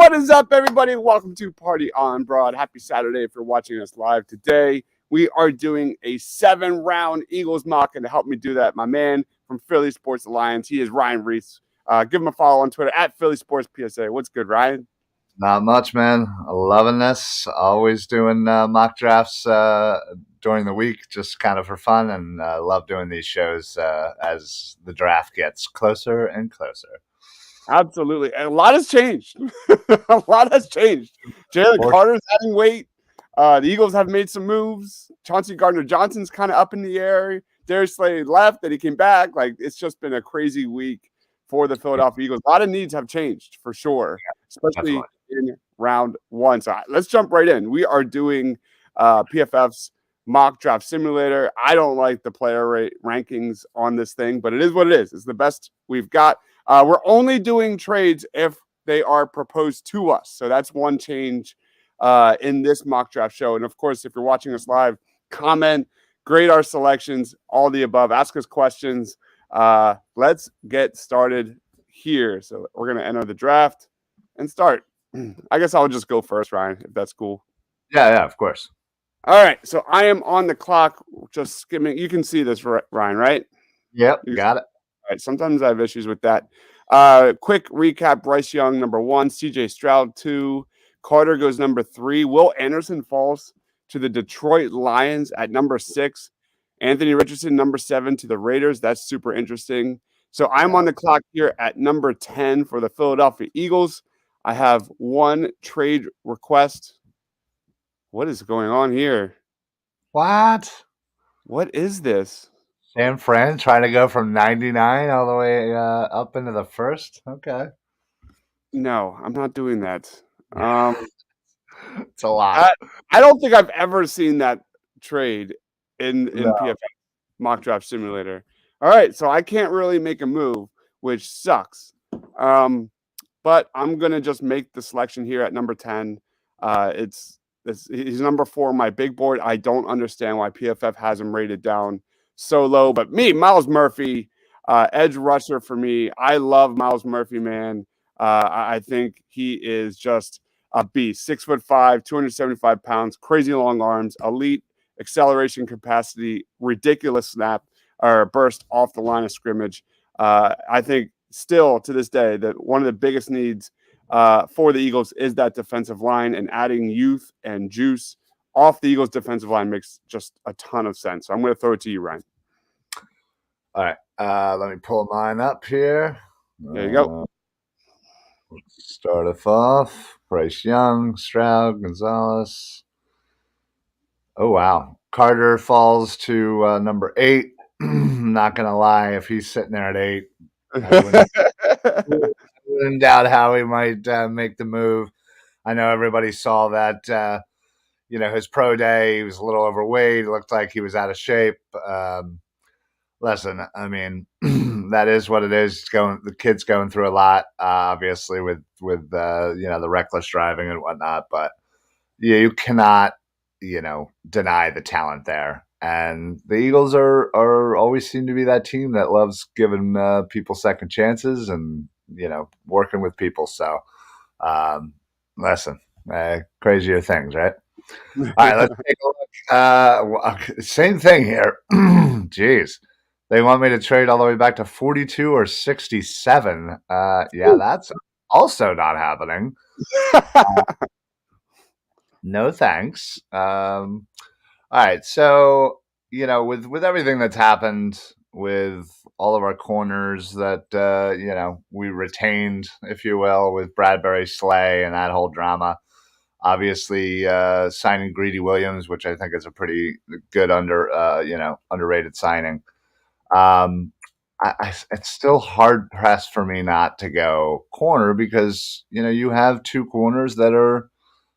What is up, everybody? Welcome to Party on Broad. Happy Saturday if you're watching us live today. We are doing a 7-round Eagles mock, and to help me do that, my man from Philly Sports Alliance, he is Ryan Reese. Give him a follow on Twitter at Philly Sports PSA. What's good, Ryan? Not much, man. Loving this. Always doing mock drafts during the week, just kind of for fun, and love doing these shows as the draft gets closer and closer. Absolutely. And a lot has changed. A lot has changed. Jalen Carter's adding weight. The Eagles have made some moves. Chauncey Gardner-Johnson's kind of up in the air. Darius Slay left, then he came back. Like, it's just been a crazy week for the Philadelphia Eagles. A lot of needs have changed for sure, especially in round one. So let's jump right in. We are doing PFF's mock draft simulator. I don't like the player rankings on this thing, but it is what it is. It's the best we've got. We're only doing trades if they are proposed to us. So that's one change in this mock draft show. And of course, if you're watching us live, comment, grade our selections, all the above, ask us questions. Let's get started here. So we're going to enter the draft and start. I guess I'll just go first, Ryan, if that's cool. Yeah, of course. All right. So I am on the clock, just skimming. You can see this, Ryan, right? Yep, got it. All right. Sometimes I have issues with that. Quick recap: Bryce Young, number 1, CJ Stroud, 2, Carter goes number 3, Will Anderson falls to the Detroit Lions at number 6, Anthony Richardson, number 7, to the Raiders. That's super interesting. So I'm on the clock here at number 10 for the Philadelphia Eagles. I have one trade request. What is going on here? What is this? San Fran trying to go from 99 all the way up into the first? Okay. No, I'm not doing that. It's a lot. I don't think I've ever seen that trade in PFF mock draft simulator. All right, so I can't really make a move, which sucks. But I'm gonna just make the selection here at number 10. He's number 4 on my big board. I don't understand why PFF has him rated down so low. But Myles Murphy, edge rusher for me. I love Myles Murphy, man. I think he is just a beast. 6'5", 275 pounds, crazy long arms, elite acceleration capacity, ridiculous snap or burst off the line of scrimmage. I think still to this day that one of the biggest needs for the Eagles is that defensive line, and adding youth and juice off the Eagles defensive line makes just a ton of sense. So I'm going to throw it to you, Ryan. All right. Let me pull mine up here. There you go. Let's start us off. Bryce Young, Stroud, Gonzalez. Oh, wow. Carter falls to number 8. Not going to lie, if he's sitting there at 8, I wouldn't doubt how he might make the move. I know everybody saw that, his pro day, he was a little overweight. It looked like he was out of shape. Listen, I mean, that is what it is. The kid's going through a lot, obviously, with the reckless driving and whatnot. But you cannot, deny the talent there. And the Eagles are always seem to be that team that loves giving people second chances and working with people. So, listen, crazier things, right? All right, let's take a look. Same thing here. Jeez. They want me to trade all the way back to 42 or 67. That's also not happening. No thanks. All right, so with everything that's happened with all of our corners that we retained, if you will, with Bradbury, Slay, and that whole drama. Obviously, signing Greedy Williams, which I think is a pretty good underrated signing. It's still hard pressed for me not to go corner because you have 2 corners that are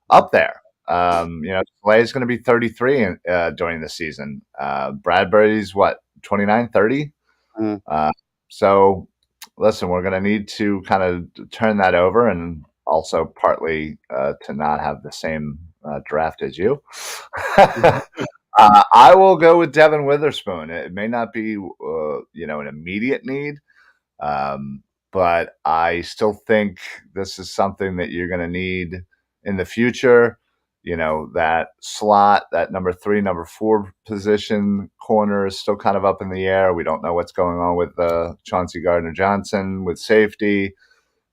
up there. Slay is going to be 33 during the season. Bradbury's 29, 30. So listen, we're going to need to kind of turn that over, and also partly to not have the same draft as you. I will go with Devin Witherspoon. It may not be, an immediate need, but I still think this is something that you're going to need in the future. You know, that slot, that number 3, number 4 position corner is still kind of up in the air. We don't know what's going on with Chauncey Gardner-Johnson with safety.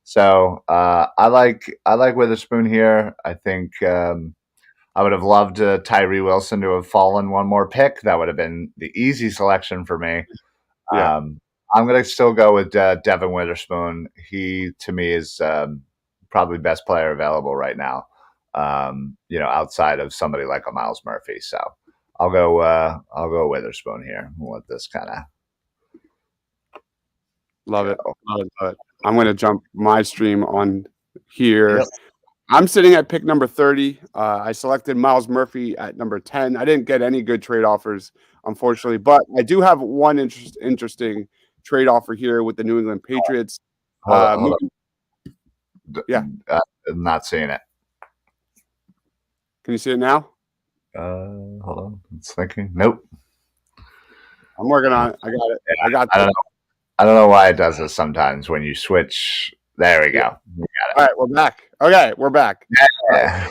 So I like Witherspoon here. I think I would have loved Tyree Wilson to have fallen one more pick. That would have been the easy selection for me. Yeah. I'm going to still go with Devin Witherspoon. He, to me, is probably best player available right now. You know, outside of somebody like a Miles Murphy. So I'll go Witherspoon here. We'll let this kind of Love it. I'm going to jump my stream on here. Yep. I'm sitting at pick number 30. I selected Miles Murphy at number 10. I didn't get any good trade offers, unfortunately, but I do have one interesting trade offer here with the New England Patriots. Hold on. Yeah. I'm not seeing it. Can you see it now? Hold on. It's thinking. Nope. I'm working on it. I got it. Yeah, I got it. I don't know why it does this sometimes when you switch. There we go. We got it. All right, we're back. Okay, we're back. Yeah.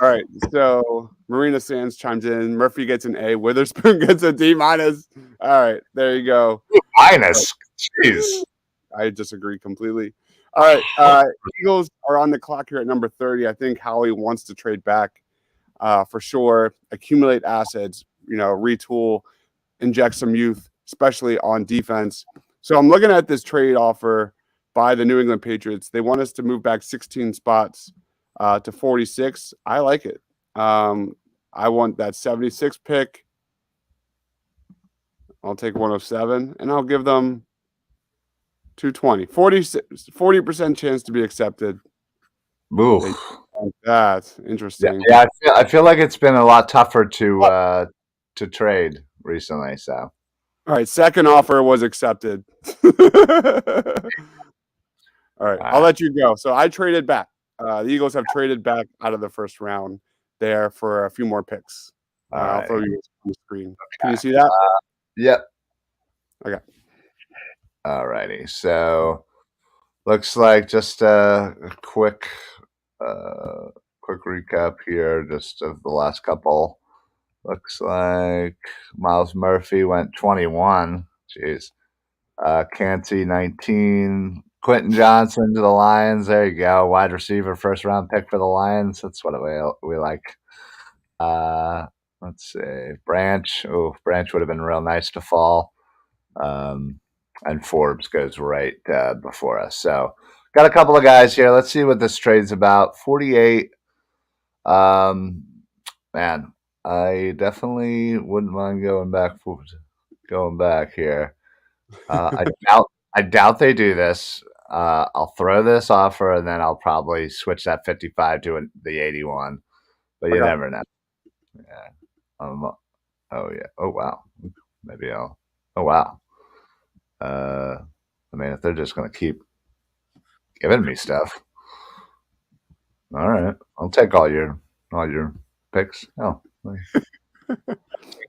All right, so Marina Sands chimes in. Murphy gets an A. Witherspoon gets a D-. All right, there you go. Minus. Jeez. I disagree completely. All right, Eagles are on the clock here at number 30. I think Howie wants to trade back for sure, accumulate assets, you know, retool, inject some youth, especially on defense. So I'm looking at this trade offer by the New England Patriots. They want us to move back 16 spots to 46. I like it. I want that 76 pick. I'll take 107, and I'll give them 220. 40% chance to be accepted. Ooh. That's interesting. Yeah, I feel like it's been a lot tougher to trade recently. So, all right, second offer was accepted. All right, I'll let you go. So I traded back. The Eagles have traded back out of the first round there for a few more picks. I'll throw you on the screen. Okay. Can you see that? Yep. Okay. All righty. So looks like just a quick recap here, just of the last couple. Looks like Miles Murphy went 21. Jeez. Canty 19. Quentin Johnson to the Lions. There you go. Wide receiver, first round pick for the Lions. That's what we like. Let's see. Branch. Oh, Branch would have been real nice to fall. And Forbes goes right before us. So got a couple of guys here. Let's see what this trade's about. 48. Man, I definitely wouldn't mind going back here. I doubt they do this. I'll throw this offer, and then I'll probably switch that 55 to the 81. But you never know. Yeah. Oh yeah. Oh wow. Maybe I'll. Oh wow. I mean, if they're just going to keep giving me stuff, all right, I'll take all your picks. Oh.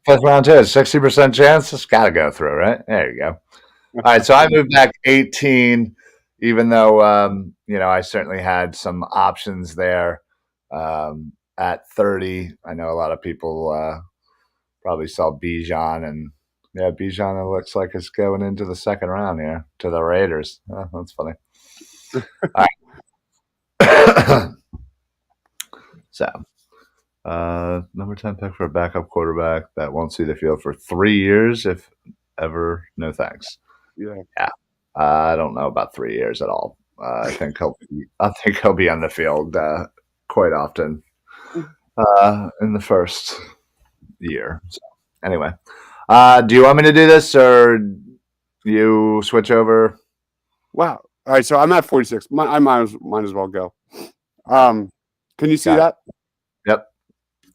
First round too, 60% chance. It's got to go through, right? There you go. All right, so I moved back 18, even though I certainly had some options there at 30. I know a lot of people probably saw Bijan, and Bijan, it looks like it's going into the second round here to the Raiders. Oh, that's funny. All right. So, number 10 pick for a backup quarterback that won't see the field for 3 years, if ever. No thanks. Yeah. I don't know about 3 years at all. I think he'll be on the field quite often in the first year. So, anyway, do you want me to do this, or you switch over? Wow. All right, so I'm at 46. I might as well go. Can you see that? Yep.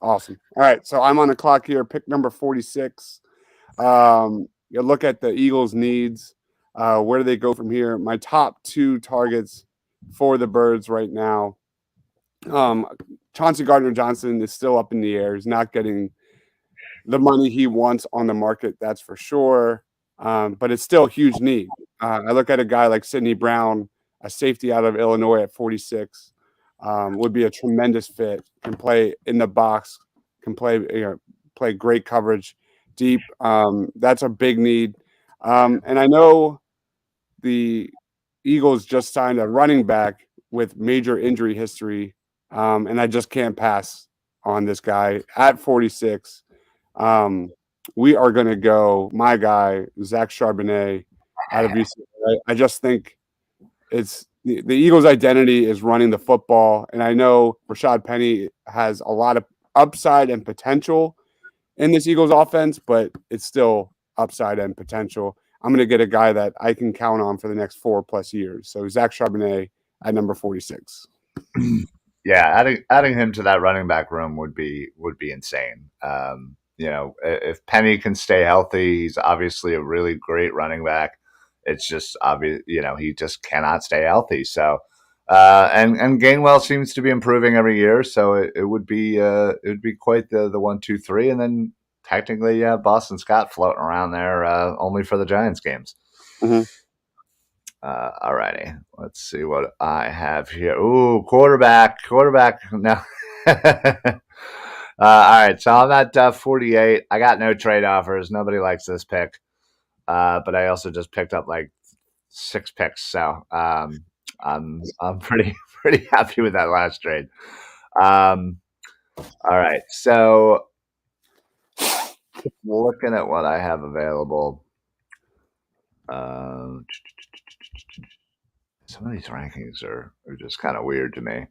Awesome. All right, so I'm on the clock here. Pick number 46. You look at the Eagles' needs. Where do they go from here? My top 2 targets for the Birds right now. Chauncey Gardner-Johnson is still up in the air. He's not getting the money he wants on the market, that's for sure. But it's still a huge need. I look at a guy like Sidney Brown, a safety out of Illinois at 46, would be a tremendous fit. Can play in the box, can play play great coverage, deep. That's a big need. And I know the Eagles just signed a running back with major injury history, and I just can't pass on this guy at 46. We are going to go my guy, Zach Charbonnet, out of UCLA. I just think it's the Eagles' identity is running the football, and I know Rashad Penny has a lot of upside and potential in this Eagles offense, but it's still upside and potential. I'm going to get a guy that I can count on for the next 4+ years. So Zach Charbonnet at number 46. Yeah, adding him to that running back room would be insane. If Penny can stay healthy, he's obviously a really great running back. It's just obvious, he just cannot stay healthy. So, and Gainwell seems to be improving every year. So it would be quite the 1, 2, 3, and then technically, Boston Scott floating around there only for the Giants games. Mm-hmm. All righty. Let's see what I have here. Ooh, quarterback. No. All right. So I'm at 48. I got no trade offers. Nobody likes this pick. But I also just picked up like 6 picks. So I'm pretty happy with that last trade. All right. So looking at what I have available. Some of these rankings are just kind of weird to me.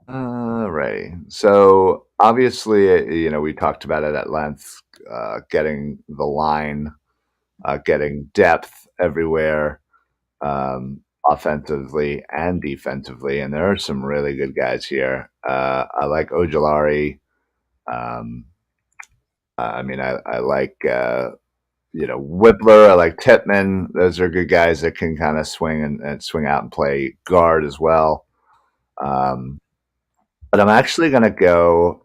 Right. So obviously, we talked about it at length, getting the line, getting depth everywhere, offensively and defensively. And there are some really good guys here. I like Ojulari. I like, Whippler. I like Tippmann. Those are good guys that can kind of swing and swing out and play guard as well. But I'm actually going to go.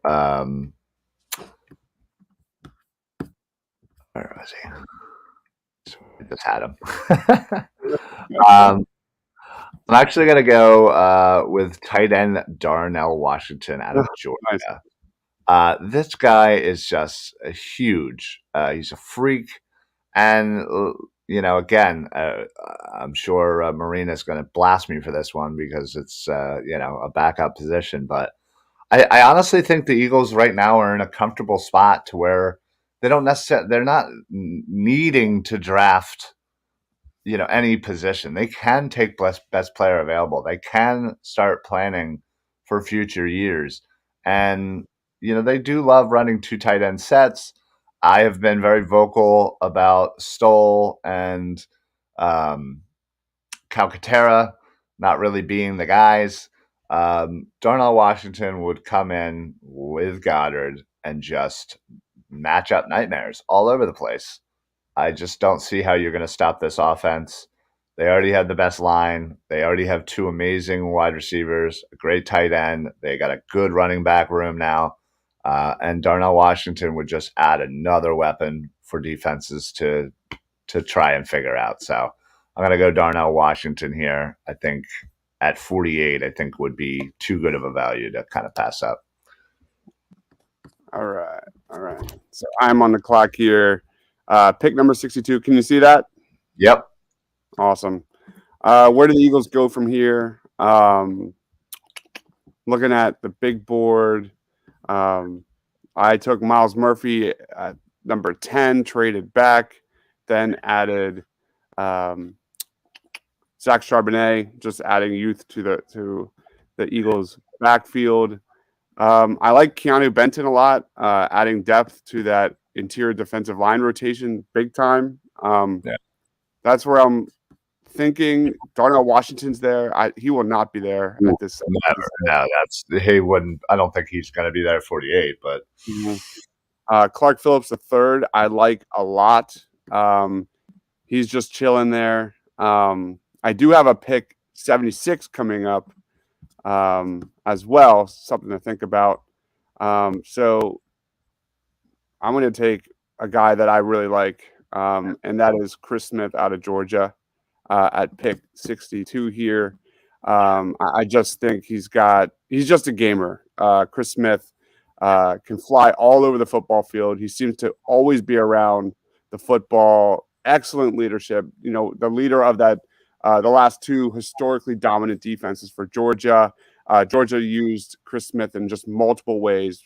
Where was he? I just had him. I'm actually going to go with tight end Darnell Washington out of Georgia. This guy is just a huge. He's a freak, and again, I'm sure Marina's going to blast me for this one because it's a backup position. But I honestly think the Eagles right now are in a comfortable spot to where they're not needing to draft any position. They can take best player available. They can start planning for future years, and they do love running 2 tight end sets. I have been very vocal about Stoll and Calcaterra not really being the guys. Darnell Washington would come in with Goddard and just match up nightmares all over the place. I just don't see how you're going to stop this offense. They already have the best line. They already have 2 amazing wide receivers, a great tight end. They got a good running back room now. And Darnell Washington would just add another weapon for defenses to try and figure out. So I'm going to go Darnell Washington here. I think at 48, I think would be too good of a value to kind of pass up. All right. So I'm on the clock here. Pick number 62. Can you see that? Yep. Awesome. Where do the Eagles go from here? Looking at the big board, I took Miles Murphy at number 10, traded back, then added Zach Charbonnet, just adding youth to the Eagles backfield. I like Keanu Benton a lot, adding depth to that interior defensive line rotation big time. That's where I'm thinking. Darnell Washington's there. He will not be there at this. Never. No, he wouldn't. I don't think he's going to be there at 48. But Clark Phillips III, I like a lot. He's just chilling there. I do have a pick 76 coming up as well. Something to think about. So I'm going to take a guy that I really like, and that is Chris Smith out of Georgia at pick 62 here. I just think he's just a gamer. Chris Smith can fly all over the football field. He seems to always be around the football. Excellent leadership. The leader of that, the last two historically dominant defenses for Georgia. Georgia used Chris Smith in just multiple ways,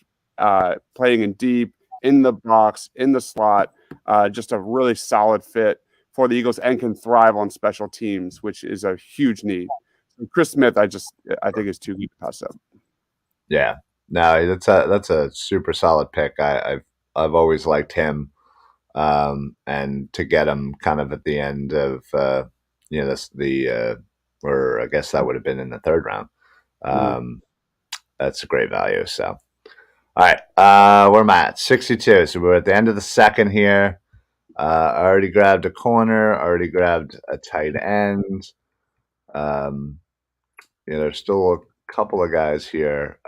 playing in deep, in the box, in the slot. Just a really solid fit for the Eagles and can thrive on special teams, which is a huge need. So Chris Smith, I think is too good to pass up. Yeah, no, that's a super solid pick. I've always liked him, and to get him kind of at the end of or I guess that would have been in the third round. That's a great value. So, all right, where am I at? 62. So we're at the end of the second here. I already grabbed a corner. Already grabbed a tight end. There's still a couple of guys here.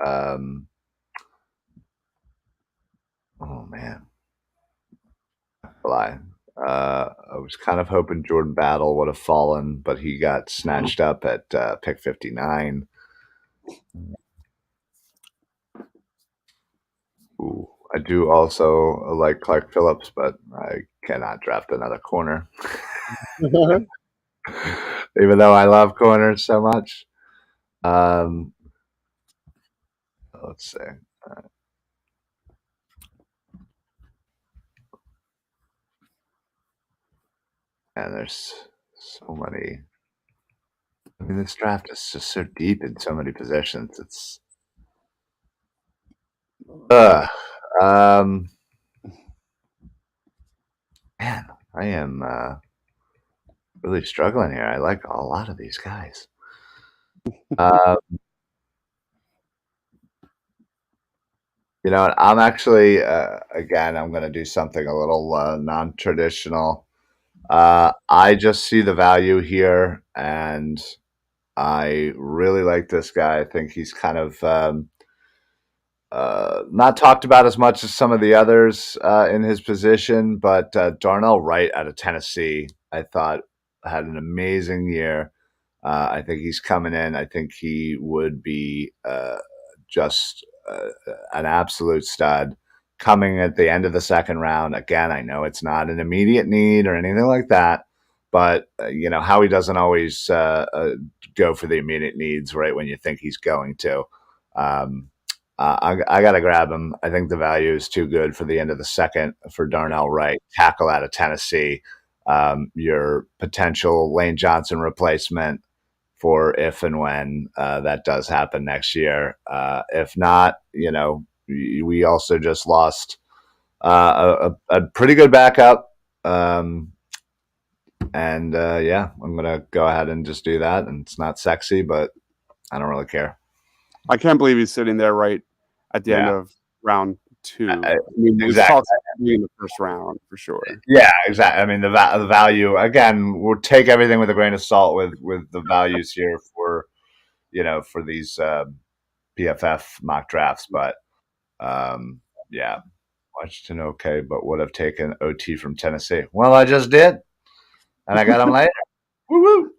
Oh man, lie. I was kind of hoping Jordan Battle would have fallen, but he got snatched up at pick 59. Ooh, I do also like Clark Phillips, but I cannot draft another corner. Even though I love corners so much. Let's see. And there's so many. I mean, this draft is just so deep in so many positions. It's man, I am really struggling here. I like a lot of these guys. I'm actually again, I'm going to do something a little non-traditional. I just see the value here, and I really like this guy. I think he's kind of not talked about as much as some of the others in his position, but Darnell Wright out of Tennessee, I thought had an amazing year. I think he's coming in. I think he would be just an absolute stud coming at the end of the second round. Again, I know it's not an immediate need or anything like that, but Howie doesn't always go for the immediate needs right when you think he's going to. I got to grab him. I think the value is too good for the end of the second for Darnell Wright, tackle out of Tennessee. Your potential Lane Johnson replacement for if and when that does happen next year. If not, we also just lost a pretty good backup. I'm going to go ahead and just do that. And it's not sexy, but I don't really care. I can't believe he's sitting there right at the end of round 2. Exactly. In the first round for sure. Yeah, exactly. I mean, the value, again, we'll take everything with a grain of salt with the values here for these PFF mock drafts. But Washington okay, but would have taken OT from Tennessee. Well, I just did, and I got him later. Woo-woo.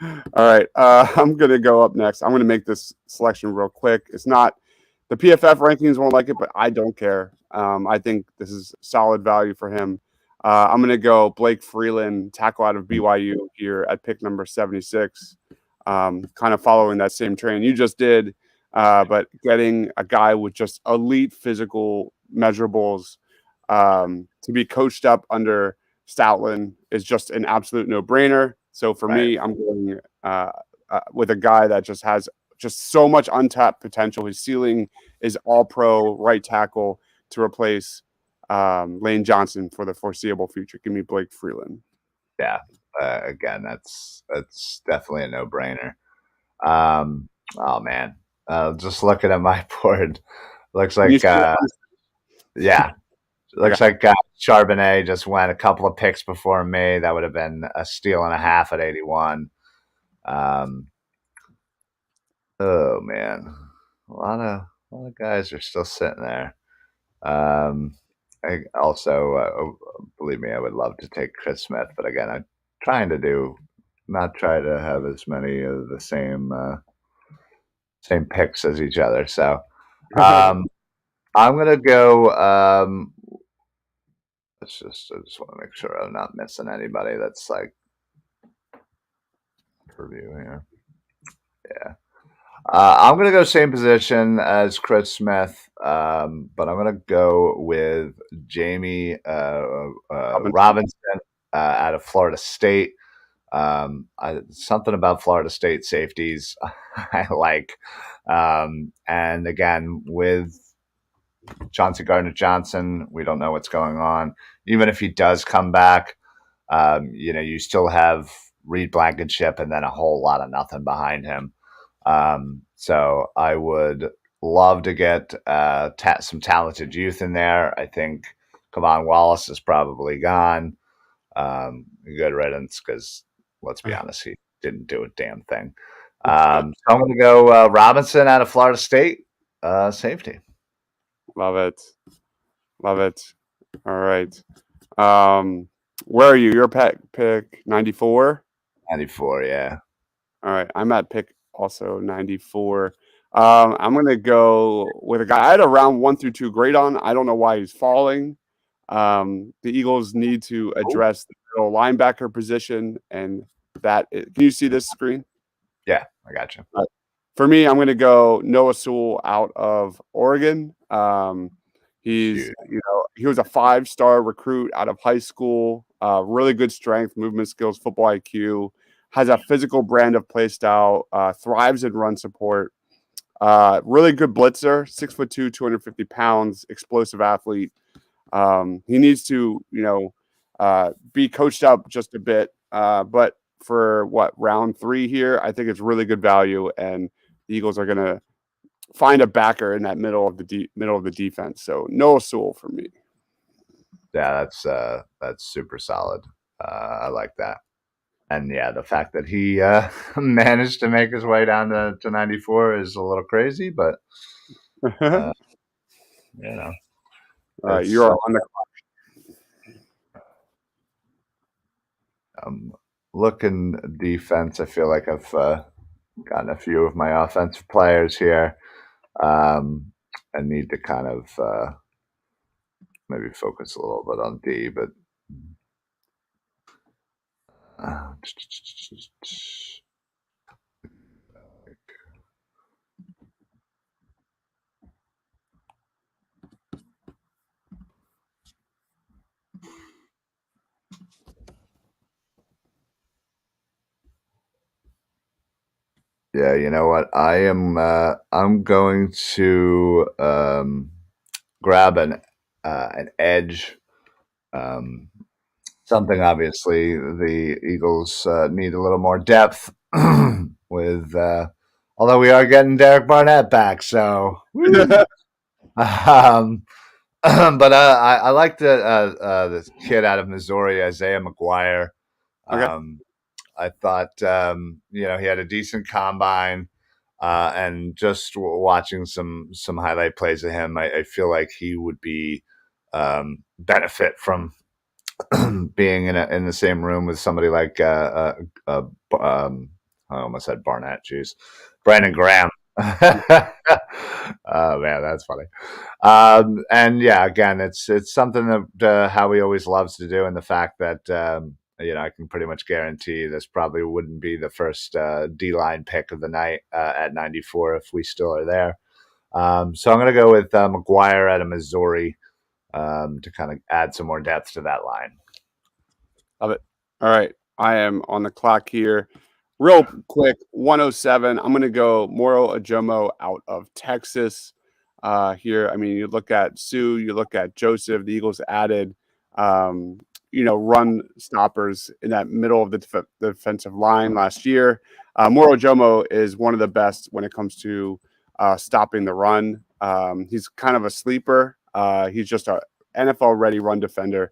All right, I'm going to go up next. I'm going to make this selection real quick. It's not the PFF rankings won't like it, but I don't care. I think this is solid value for him. I'm going to go Blake Freeland, tackle out of BYU here at pick number 76. Kind of following that same train you just did, but getting a guy with just elite physical measurables to be coached up under Stoutland is just an absolute no-brainer. So for me, I'm going with a guy that just has just so much untapped potential. His ceiling is all-pro right tackle to replace Lane Johnson for the foreseeable future. Give me Blake Freeland. Yeah, again, that's definitely a no-brainer. Oh man, just looking at my board, looks like looks like Charbonnet just went a couple of picks before me. That would have been a steal and a half at 81. Oh man, a lot of guys are still sitting there. I also, believe me, I would love to take Chris Smith, but again, I'm trying to not try to have as many of the same picks as each other. So, um, I'm gonna go. I just want to make sure I'm not missing anybody that's like review here. Yeah. I'm going to go same position as Chris Smith, but I'm going to go with Jamie Robinson out of Florida State. Something about Florida State safeties I like. And again, with Chauncey Gardner-Johnson, we don't know what's going on. Even if he does come back, you still have Reed Blankenship and then a whole lot of nothing behind him. So I would love to get some talented youth in there. I think Kavon Wallace is probably gone. Good riddance, because let's be honest, he didn't do a damn thing. So I'm going to go Robinson out of Florida State, safety. Love it. Love it. All right. Where are you? Your pick 94? 94, yeah. All right. I'm at pick also 94. I'm going to go with a guy I had a round 1 through 2 grade on. I don't know why he's falling. The Eagles need to address the middle linebacker position, and can you see this screen? Yeah, I got you. For me, I'm going to go Noah Sewell out of Oregon. He was a 5-star recruit out of high school. Really good strength, movement skills, football IQ. Has a physical brand of play style. Thrives in run support. Really good blitzer. 6'2", 250 pounds. Explosive athlete. He needs to, be coached up just a bit. But for round 3 here, I think it's really good value, and the Eagles are going to find a backer in that middle of the defense. So Noah Sewell for me. Yeah, that's super solid. I like that. And yeah, the fact that he managed to make his way down to 94 is a little crazy, but You're on the looking defense. I feel like I've gotten a few of my offensive players here. I need to kind of maybe focus a little bit on D, but yeah, you know what? I'm going to grab an edge. Something obviously the Eagles need a little more depth with, although we are getting Derek Barnett back, so. But I like the kid out of Missouri, Isaiah McGuire. Okay. I thought he had a decent combine, and just watching some highlight plays of him, I feel like he would be benefit from being in the same room with somebody like I almost said Barnett. Jeez, Brandon Graham. Oh man, that's funny. And yeah, again, it's something that Howie always loves to do, and the fact that I can pretty much guarantee this probably wouldn't be the first D-line pick of the night at 94 if we still are there. So I'm going to go with McGuire out of Missouri to kind of add some more depth to that line. Love it. All right. I am on the clock here. Real quick, 107. I'm going to go Moro Ojomo out of Texas here. I mean, you look at Sue, you look at Joseph. The Eagles added, run stoppers in that middle of the defensive line last year. Moro Ojomo is one of the best when it comes to stopping the run. He's kind of a sleeper. He's just an NFL-ready run defender.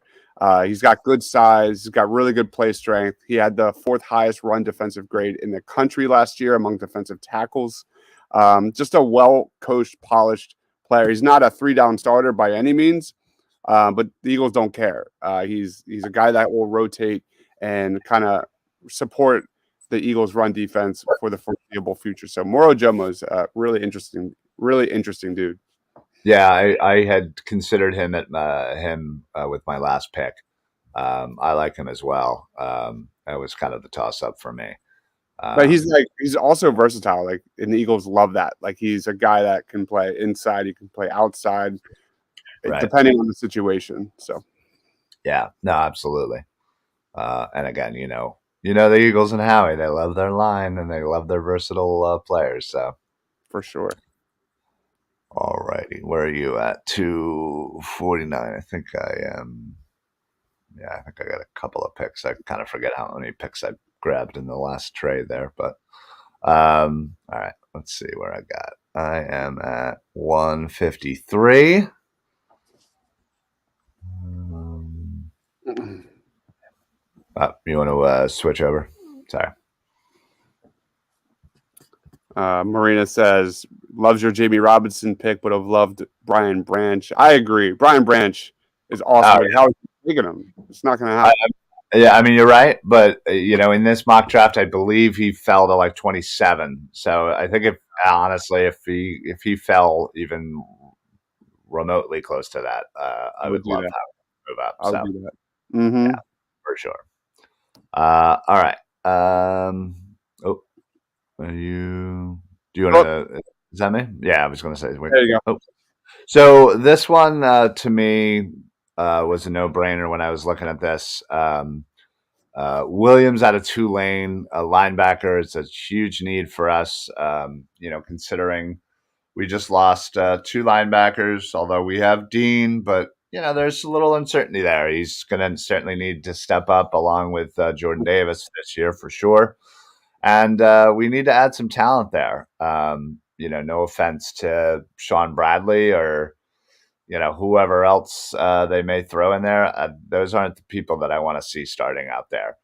He's got good size. He's got really good play strength. He had the 4th highest run defensive grade in the country last year among defensive tackles. Just a well-coached, polished player. He's not a 3-down starter by any means, but the Eagles don't care. He's a guy that will rotate and kind of support the Eagles' run defense for the foreseeable future. So Moro Jomo is really interesting dude. Yeah, I had considered him with my last pick. I like him as well. That was kind of the toss up for me. But he's also versatile. Like, and the Eagles love that. Like, he's a guy that can play inside, he can play outside, right. depending on the situation. So, yeah, no, absolutely. And again, the Eagles and Howie, they love their line and they love their versatile players. So, for sure. All righty, where are you at? 249. I think I am. Yeah, I think I got a couple of picks. I kind of forget how many picks I grabbed in the last trade there, but all right, let's see where I got. I am at 153. You want to switch over? Sorry. Marina says, loves your Jamie Robinson pick, but have loved Brian Branch. I agree. Brian Branch is awesome. Like, how is he taking him? It's not going to happen. Yeah, I mean, you're right. But, in this mock draft, I believe he fell to like 27. So I think if he fell even remotely close to that, I would love to move up. I would do that. Mm-hmm. Yeah, for sure. All right. Do you want to? Is that me? Yeah, I was going to say. There you go. So this one to me was a no-brainer when I was looking at this. Williams out of Tulane, a linebacker. It's a huge need for us. Considering we just lost 2 linebackers, although we have Dean, but there's a little uncertainty there. He's going to certainly need to step up along with Jordan Davis this year for sure. And we need to add some talent there. No offense to Sean Bradley or, whoever else they may throw in there. Those aren't the people that I want to see starting out there.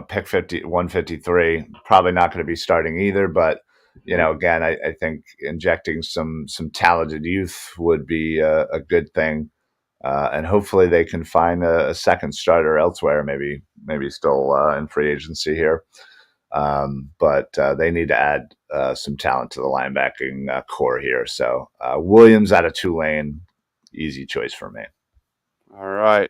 Pick 153, probably not going to be starting either. But, again, I think injecting some talented youth would be a good thing. And hopefully they can find a second starter elsewhere, maybe still in free agency here. But they need to add some talent to the linebacking core here. So Williams out of Tulane, easy choice for me. All right.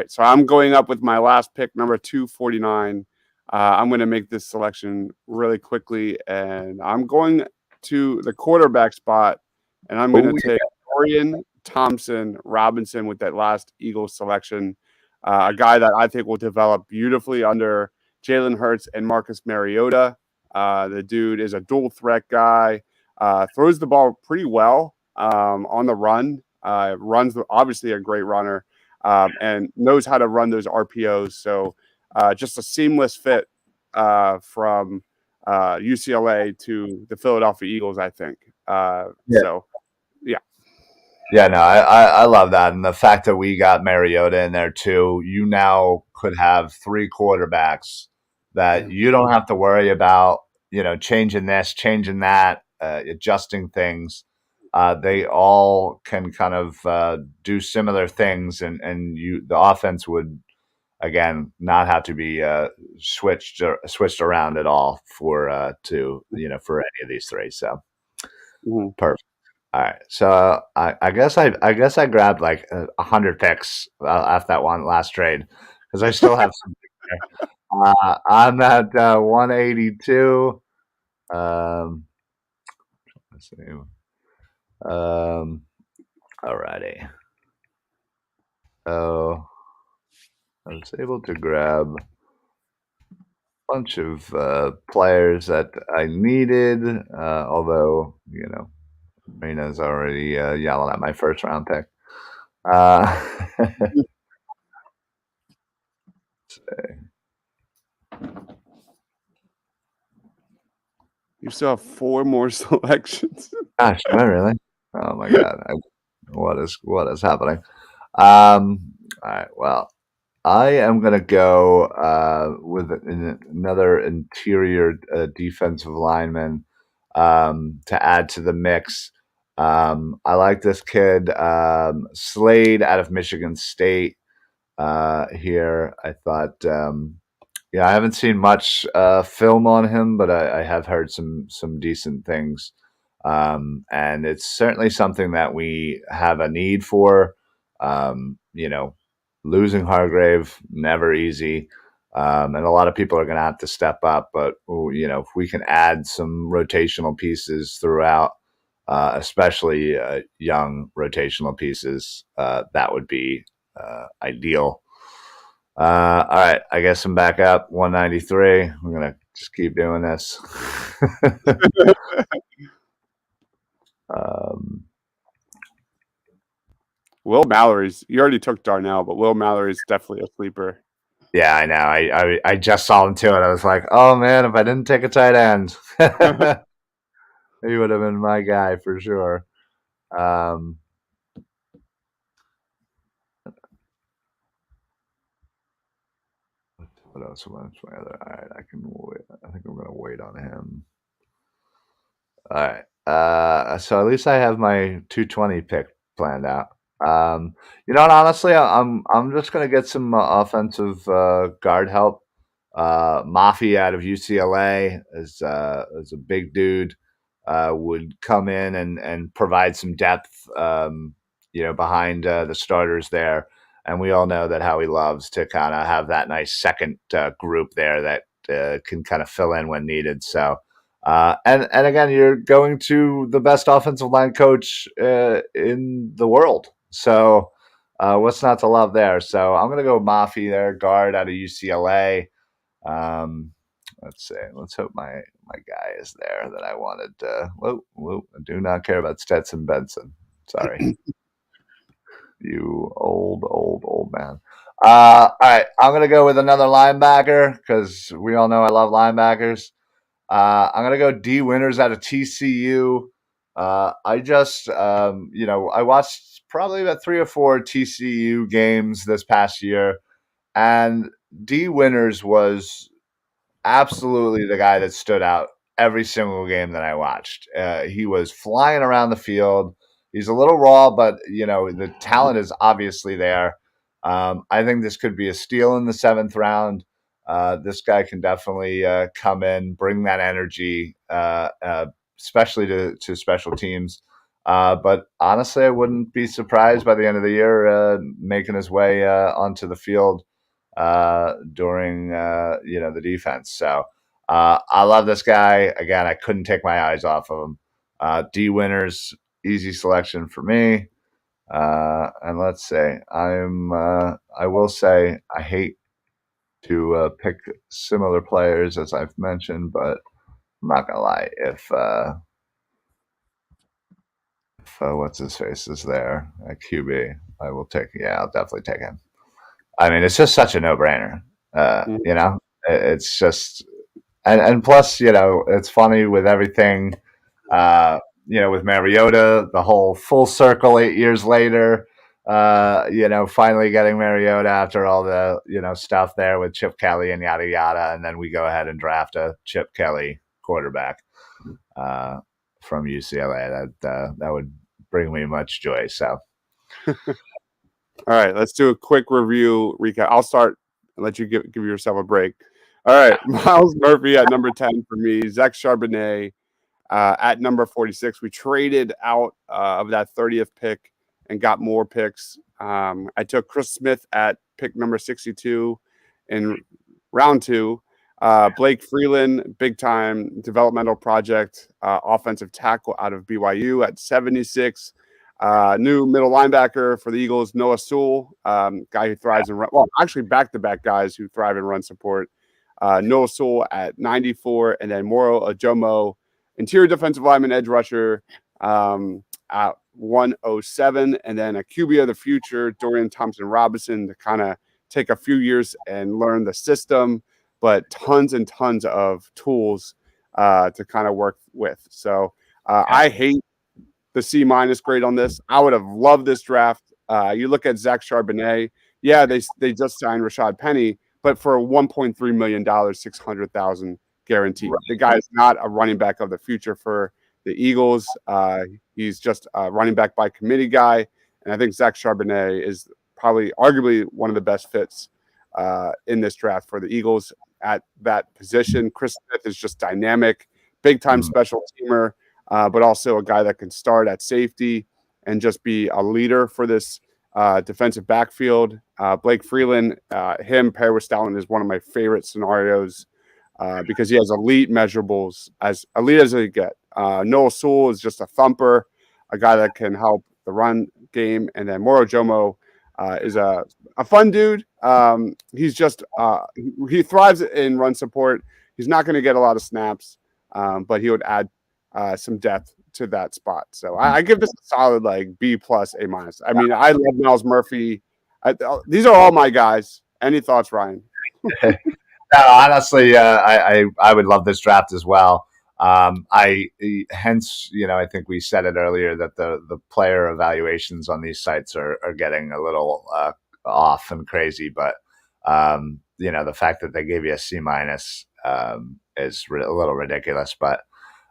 So I'm going up with my last pick, number 249. I'm going to make this selection really quickly, and I'm going to the quarterback spot, and I'm going to take Dorian Thompson-Robinson with that last Eagles selection, a guy that I think will develop beautifully under Jalen Hurts and Marcus Mariota. The dude is a dual threat guy, throws the ball pretty well on the run, runs obviously a great runner, and knows how to run those RPOs. So just a seamless fit from UCLA to the Philadelphia Eagles, I think. So, yeah. Yeah, no, I love that. And the fact that we got Mariota in there too, you now could have 3 quarterbacks that you don't have to worry about, changing this, changing that, adjusting things. They all can kind of do similar things, and the offense would, again, not have to be switched around at all for any of these 3. So perfect. All right, so I guess I grabbed like 100 picks after that one last trade because I still have some. I'm at 182. Let's see. Alrighty. So I was able to grab a bunch of players that I needed, although Marina's already yelling at my first round pick. You still have 4 more selections. Gosh, do I really? Oh my god! What is happening? All right. Well, I am gonna go with another interior defensive lineman. to add to the mix. I like this kid, Slade out of Michigan State. Here, I thought, I haven't seen much film on him, but I have heard some decent things, and it's certainly something that we have a need for. Losing Hargrave never easy. And a lot of people are going to have to step up, but if we can add some rotational pieces throughout, especially young rotational pieces, that would be ideal. All right, I guess I'm back up 193. We're gonna just keep doing this. Will Mallory's. You already took Darnell, but Will Mallory's definitely a sleeper. Yeah, I know. I just saw him too, and I was like, oh man, if I didn't take a tight end, he would have been my guy for sure. What else? All right, I can wait. I think I'm gonna wait on him. All right. So at least I have my 220 pick planned out. And honestly, I'm just gonna get some offensive guard help. Mafi out of UCLA is a big dude. Would come in and provide some depth, behind the starters there. And we all know that how he loves to kind of have that nice second group there that can kind of fill in when needed. So, and again, you're going to the best offensive line coach in the world. So, what's not to love there? So, I'm going to go Mafi there, guard out of UCLA. Let's see. Let's hope my guy is there that I wanted. I do not care about Stetson Benson. Sorry. You old man. All right, I'm gonna go with another linebacker because we all know I love linebackers. I'm gonna go D Winters out of TCU. I just, I watched probably about 3 or 4 TCU games this past year, and D Winters was absolutely the guy that stood out every single game that I watched. He was flying around the field. He's a little raw, but the talent is obviously there. I think this could be a steal in the 7th round. This guy can definitely come in, bring that energy, especially to special teams. But honestly, I wouldn't be surprised by the end of the year making his way onto the field during the defense. So I love this guy. Again, I couldn't take my eyes off of him. D Winters, easy selection for me. And let's say I will say I hate to pick similar players as I've mentioned, but I'm not gonna lie. If what's his face is there at QB, I will take. Yeah, I'll definitely take him. I mean, it's just such a no-brainer. It's just, and plus, it's funny with everything. With Mariota, the whole full circle 8 years later. Finally getting Mariota after all the stuff there with Chip Kelly and yada yada, and then we go ahead and draft a Chip Kelly quarterback from UCLA. That would bring me much joy. So. All right, let's do a quick review recap. I'll start and let you give yourself a break. All right, Myles Murphy at number 10 for me. Zach Charbonnet at number 46. We traded out of that 30th pick and got more picks. I took Chris Smith at pick number 62 in round 2. Blake Freeland, big-time developmental project, offensive tackle out of BYU at 76. New middle linebacker for the Eagles, Noah Sewell, guy who thrives in run. Well, actually, back-to-back guys who thrive in run support. Noah Sewell at 94, and then Moro Ajomo, interior defensive lineman, edge rusher, at 107, and then a QB of the future, Dorian Thompson-Robinson, to kind of take a few years and learn the system, but tons and tons of tools to kind of work with. So I hate the C- grade on this. I would have loved this draft. You look at Zach Charbonnet. Yeah, they just signed Rashad Penny, but for $1.3 million, $600,000 guaranteed. Right. The guy is not a running back of the future for the Eagles. He's just a running back by committee guy, and I think Zach Charbonnet is probably arguably one of the best fits in this draft for the Eagles at that position. Chris Smith is just dynamic, big time special teamer, but also a guy that can start at safety and just be a leader for this defensive backfield. Blake Freeland, him paired with Stalin is one of my favorite scenarios because he has elite measurables, as elite as they get. Noah Sewell is just a thumper, a guy that can help the run game. And then Moro Jomo is a fun dude. He's just he thrives in run support. He's not going to get a lot of snaps, but he would add some depth to that spot. So I give this a solid like B plus A minus. I mean, I love Miles Murphy. These are all my guys. Any thoughts, Ryan? No, honestly, I would love this draft as well. Hence, I think we said it earlier that the player evaluations on these sites are getting a little off and crazy, but the fact that they gave you a C minus is a little ridiculous. But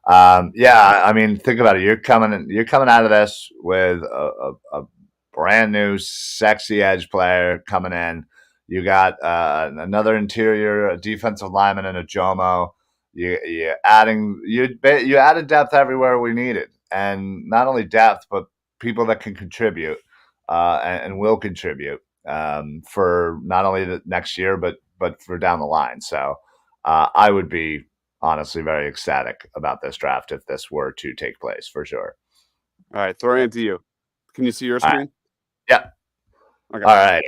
yeah, I mean, think about it. You're coming out of this with a brand new sexy edge player coming in. You got another interior defensive lineman in a Jomo. You added depth everywhere we needed, and not only depth, but people that can contribute and will contribute for not only the next year, but for down the line. So I would be honestly very ecstatic about this draft if this were to take place for sure. All right, throw it to you. Can you see your screen? Right. Yeah. Okay. All right.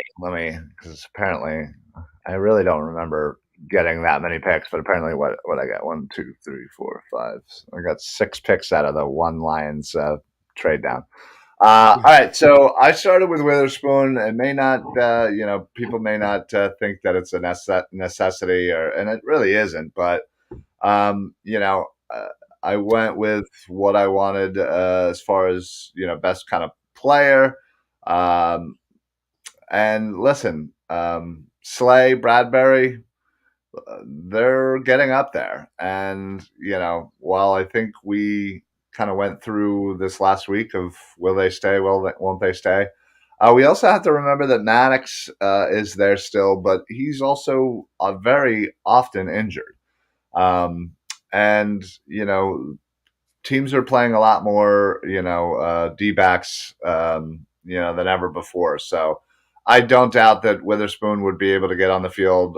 Because apparently I really don't remember getting that many picks, but apparently what I got 1, 2, 3, 4, 5. I got 6 picks out of the one Lions trade down. All right, so I started with Witherspoon. It may not, people may not think that it's a necessity, and it really isn't. But I went with what I wanted as far as best kind of player. And listen, Slay, Bradbury, they're getting up there. And, while I think we kind of went through this last week of will they stay, won't they stay, we also have to remember that Maddox is there still, but he's also very often injured. And, teams are playing a lot more, D-backs, than ever before. So I don't doubt that Witherspoon would be able to get on the field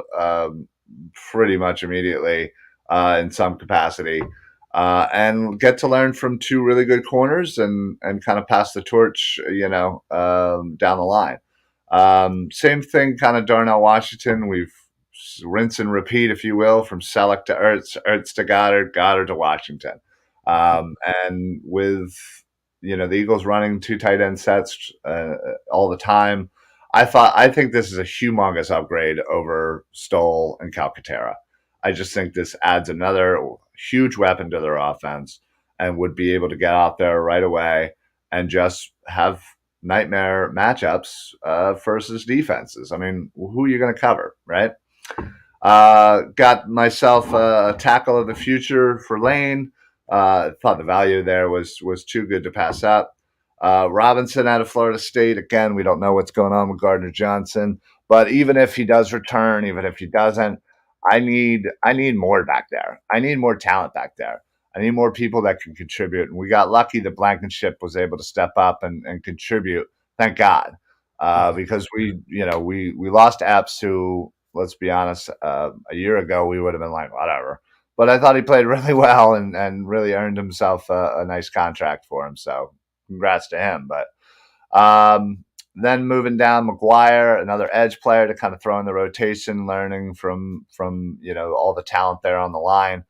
pretty much immediately in some capacity and get to learn from 2 really good corners and kind of pass the torch, down the line. Same thing, kind of Darnell Washington. We've rinse and repeat, if you will, from Selleck to Ertz to Goddard to Washington. And with, the Eagles running 2 tight end sets all the time, I think this is a humongous upgrade over Stoll and Calcaterra. I just think this adds another huge weapon to their offense and would be able to get out there right away and just have nightmare matchups versus defenses. I mean, who are you going to cover, right? Got myself a tackle of the future for Lane. Thought the value there was too good to pass up. Robinson out of Florida State. Again, we don't know what's going on with Gardner Johnson, but even if he does return, even if he doesn't, I need more back there. I need more talent back there. I need more people that can contribute. And we got lucky that Blankenship was able to step up and contribute. Thank God, because we lost Epps, who, let's be honest, a year ago we would have been like whatever. But I thought he played really well and really earned himself a nice contract for him. So congrats to him. But then moving down, McGuire, another edge player to kind of throw in the rotation, learning from all the talent there on the line.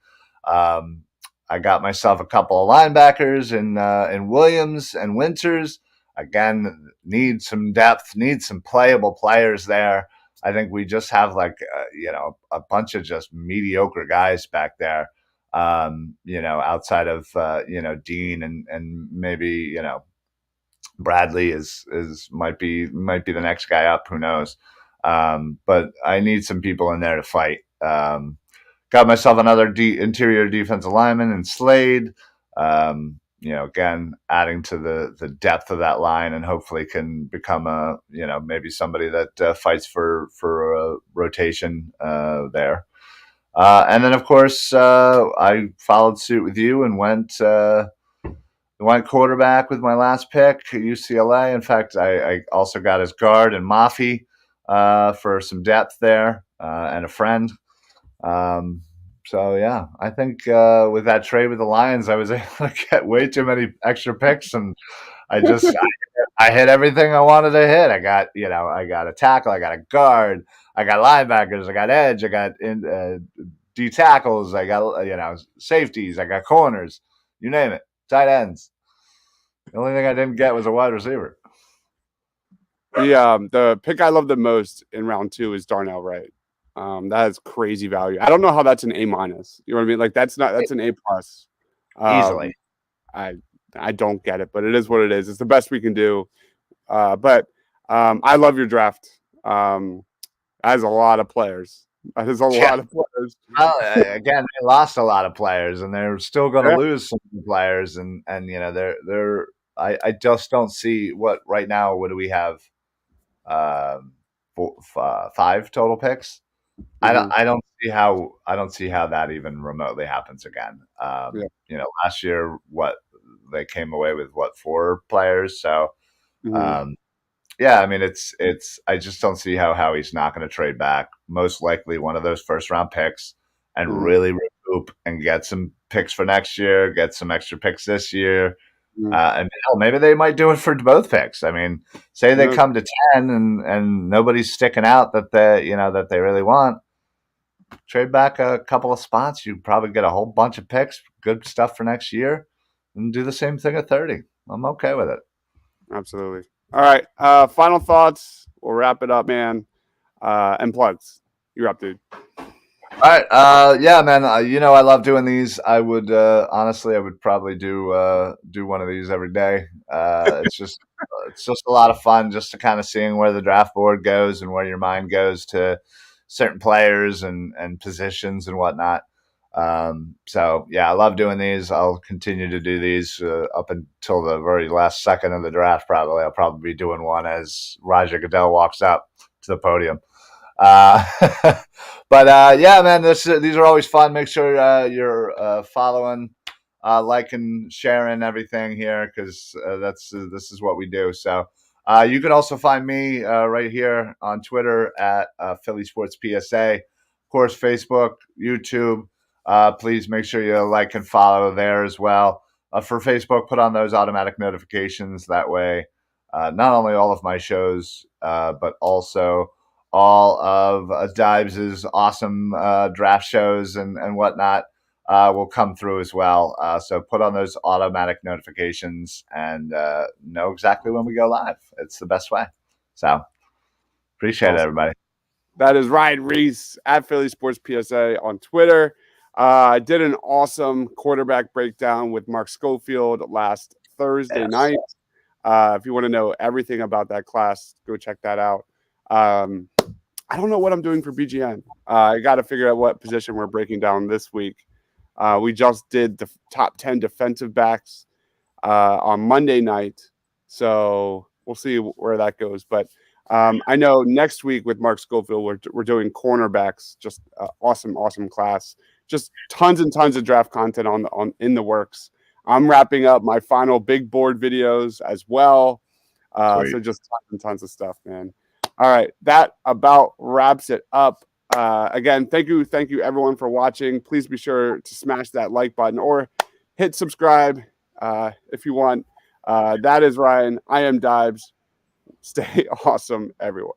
I got myself a couple of linebackers in Williams and Winters. Again, need some depth, need some playable players there. I think we just have a bunch of just mediocre guys back there, outside of, Dean and maybe, Bradley might be the next guy up. Who knows? But I need some people in there to fight. Got myself another interior defensive lineman in Slade. Again, adding to the depth of that line, and hopefully can become maybe somebody that fights for a rotation there. And then, of course, I followed suit with you and went quarterback with my last pick, UCLA. In fact, I also got his guard and Mafi for some depth there and a friend. So yeah, I think with that trade with the Lions, I was able to get way too many extra picks, and I hit everything I wanted to hit. I got a tackle, I got a guard, I got linebackers, I got edge, I got D tackles, I got safeties, I got corners, you name it, tight ends. The only thing I didn't get was a wide receiver. The pick I love the most in round 2 is Darnell Wright. That has crazy value. I don't know how that's an A-. You know what I mean? Like that's an A+. Easily. I don't get it, but it is what it is. It's the best we can do. But I love your draft. That has a lot of players. That is a lot of players. Well, again, they lost a lot of players, and they're still going to lose some players. And they're. I just don't see what right now. What do we have? 5 total picks. Mm-hmm. I don't see how that even remotely happens again. Last year, they came away with 4 players. So, mm-hmm. I mean, it's. I just don't see how he's not going to trade back. Most likely one of those first round picks, and mm-hmm. really recoup and get some picks for next year. Get some extra picks this year. Mm-hmm. And maybe they might do it for both picks. I mean, say they come to 10 and nobody's sticking out that they really want. Trade back a couple of spots. You probably get a whole bunch of picks, good stuff for next year, and do the same thing at 30. I'm okay with it. Absolutely. All right. Final thoughts. We'll wrap it up, man. And plugs. You're up, dude. All right. Yeah, man. I love doing these. I would honestly, I would probably do one of these every day. It's just a lot of fun, just to kind of seeing where the draft board goes and where your mind goes to certain players and positions and whatnot. So yeah, I love doing these. I'll continue to do these up until the very last second of the draft. Probably, I'll probably be doing one as Roger Goodell walks up to the podium. But yeah, man, these are always fun. Make sure you're following, liking, sharing everything here, because this is what we do. So you can also find me right here on Twitter at Philly Sports PSA. Of course, Facebook, YouTube. Please make sure you like and follow there as well. For Facebook, put on those automatic notifications. That way, not only all of my shows, but also all of Dibes' awesome draft shows and whatnot will come through as well. So put on those automatic notifications and know exactly when we go live. It's the best way. So appreciate it, everybody. That is Ryan Reese at Philly Sports PSA on Twitter. I did an awesome quarterback breakdown with Mark Schofield last Thursday night. If you want to know everything about that class, go check that out. I don't know what I'm doing for BGN. I got to figure out what position we're breaking down this week. We just did the top 10 defensive backs on Monday night. So we'll see where that goes. But I know next week with Mark Schofield, we're doing cornerbacks. Just awesome class. Just tons and tons of draft content in the works. I'm wrapping up my final big board videos as well. So just tons and tons of stuff, man. All right, that about wraps it up. Again, thank you everyone for watching. Please be sure to smash that like button or hit subscribe if you want. That is Ryan. I am Dibes. Stay awesome, everyone.